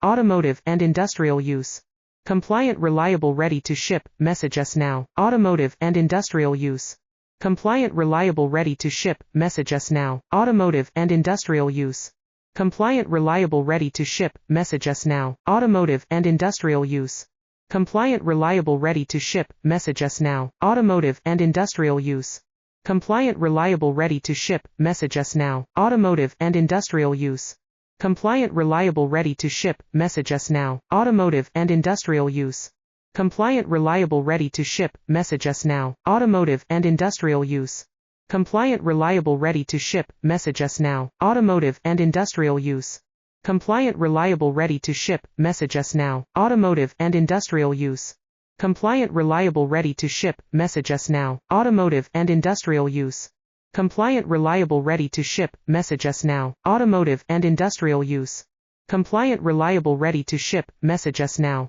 automotive and industrial use. Compliant, reliable, ready to ship, message us now. Automotive and industrial use. Compliant, reliable, ready to ship, message us now. Automotive and industrial use. Compliant, reliable, ready to ship, message us now. Automotive and industrial use. Compliant, reliable, ready to ship, message us now. Automotive and industrial use. Compliant, reliable, ready to ship, message us now. Automotive and industrial use. Compliant, reliable, ready to ship, message us now. Automotive and industrial use. Compliant, reliable, ready to ship, message us now. Automotive and industrial use. Compliant, reliable, ready to ship, message us now. Automotive and industrial use. Compliant, reliable, ready to ship, message us now. Automotive and industrial use. Compliant, reliable, ready to ship, message us now. Automotive and industrial use. Compliant, reliable, ready to ship, message us now. Automotive and industrial use. Compliant, reliable, ready to ship, message us now.